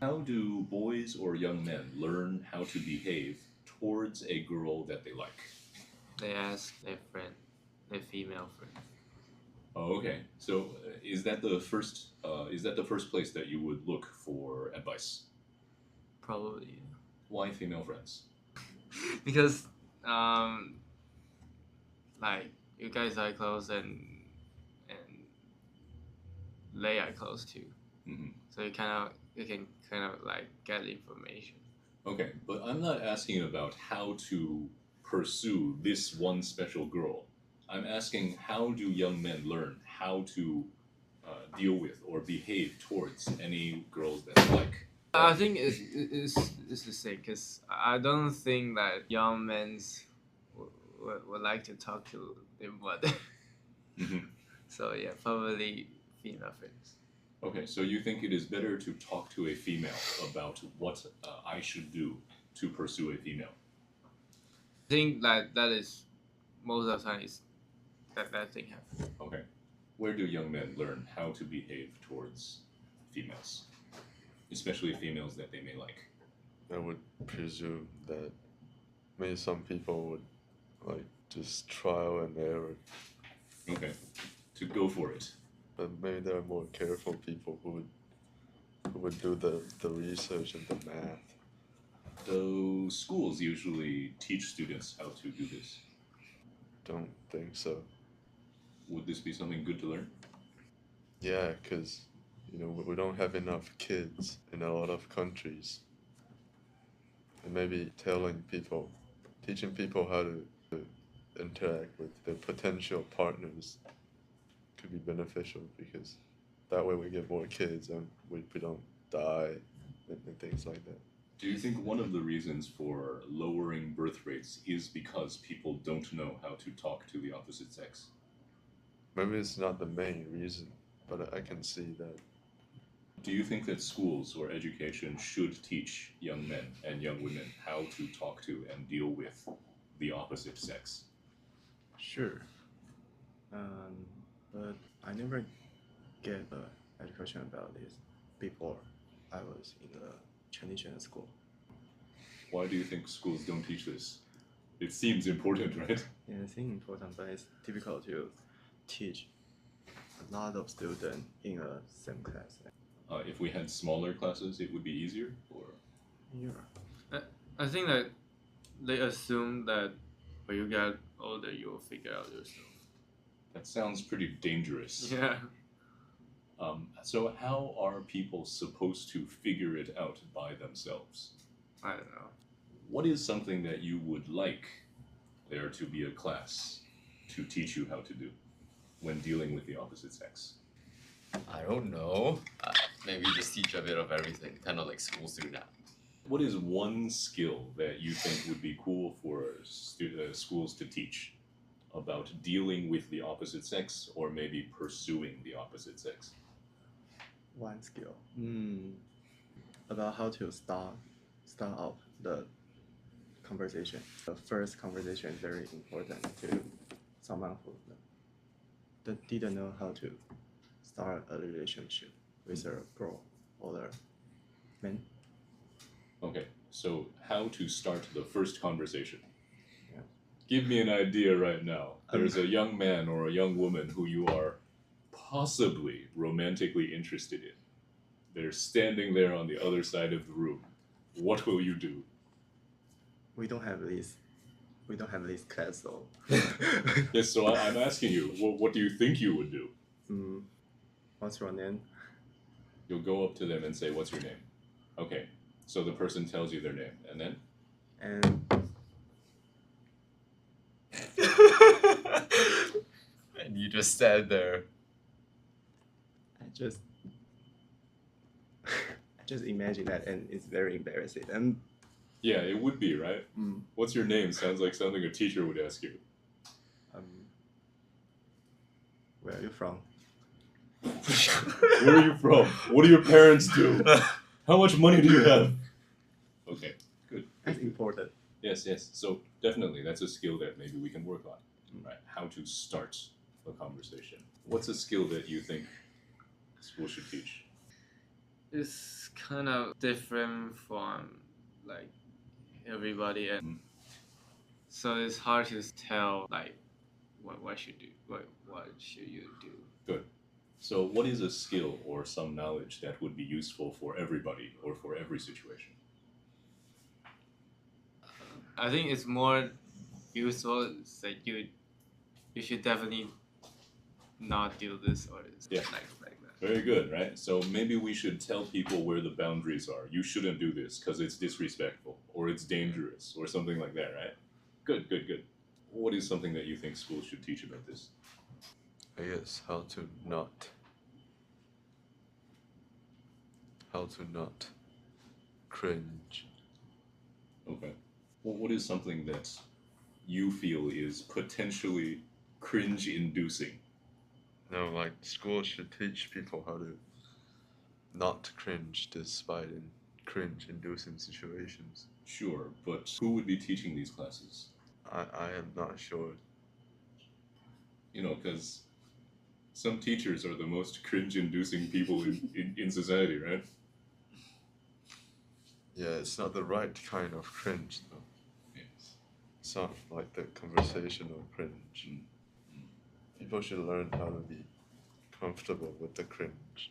how do boys or young men learn how to behave towards a girl that they like? They ask their friend, their female friend. Oh, okay. So is that the first place that you would look for advice? Probably. Why female friends? Because like you guys are close and they are close too. Mm-hmm. So you can kind of like get information. Okay, but I'm not asking about how to pursue this one special girl. I'm asking, how do young men learn how to deal with or behave towards any girls that they like? I think it's the same, because I don't think that young men would like to talk to their mother. Mm-hmm. So yeah, probably female friends. Okay, so you think it is better to talk to a female about what I should do to pursue a female? I think that is most of the time is that thing happens. Okay. Where do young men learn how to behave towards females? Especially females that they may like. I would presume that maybe some people would like just trial and error. Okay. To go for it. But maybe there are more careful people who would do the research and the math. Do schools usually teach students how to do this? Don't think so. Would this be something good to learn? Yeah, because we don't have enough kids in a lot of countries. And maybe teaching people how to interact with their potential partners could be beneficial, because that way we get more kids and we don't die and things like that. Do you think one of the reasons for lowering birth rates is because people don't know how to talk to the opposite sex? Maybe it's not the main reason, but I can see that. Do you think that schools or education should teach young men and young women how to talk to and deal with the opposite sex? Sure. But I never get education about this before I was in the Chinese school. Why do you think schools don't teach this? It seems important, right? Yeah, I think important, but it's difficult to teach a lot of students in a same class. If we had smaller classes, it would be easier? Or Yeah. I think that they assume that when you get older, you'll figure out yourself. that sounds pretty dangerous. Yeah. So how are people supposed to figure it out by themselves? I don't know. What is something that you would like there to be a class to teach you how to do when dealing with the opposite sex? I don't know. Maybe just teach a bit of everything, kind of like schools do now. What is one skill that you think would be cool for schools to teach about dealing with the opposite sex, or maybe pursuing the opposite sex? One skill. About how to start up the conversation. The first conversation is very important to someone who didn't know how to start a relationship with a girl or a man. Okay, so how to start the first conversation? Yeah. Give me an idea right now. There's a young man or a young woman who you are possibly romantically interested in. They're standing there on the other side of the room. What will you do? We don't have this class, so. Yes, so I'm asking you, what do you think you would do? What's your name? You'll go up to them and say, what's your name? Okay, so the person tells you their name, and then? And And you just stand there. I just imagine that, and it's very embarrassing. And Yeah, it would be, right? What's your name? Sounds like something a teacher would ask you. where are you from? Where are you from? What do your parents do? How much money do you have? Okay, good. That's important. Yes. So definitely, that's a skill that maybe we can work on, right? How to start a conversation. What's a skill that you think school should teach? it's kind of different from like everybody, and so it's hard to tell like what should you do. Good. So what is a skill or some knowledge that would be useful for everybody or for every situation? I think it's more useful that you should definitely not do this or this. Yeah. Like that. Very good, right? So maybe we should tell people where the boundaries are. You shouldn't do this because it's disrespectful or it's dangerous or something like that, right? Good, good, good. What is something that you think schools should teach about this? I guess how to not cringe. Okay. Well, what is something that you feel is potentially cringe-inducing? No, like school should teach people how to not cringe despite in cringe-inducing situations. Sure, but who would be teaching these classes? I am not sure. You know, because some teachers are the most cringe-inducing people in society, right? Yeah, it's not the right kind of cringe though. Yes. It's not like the conversational cringe. People should learn how to be comfortable with the cringe.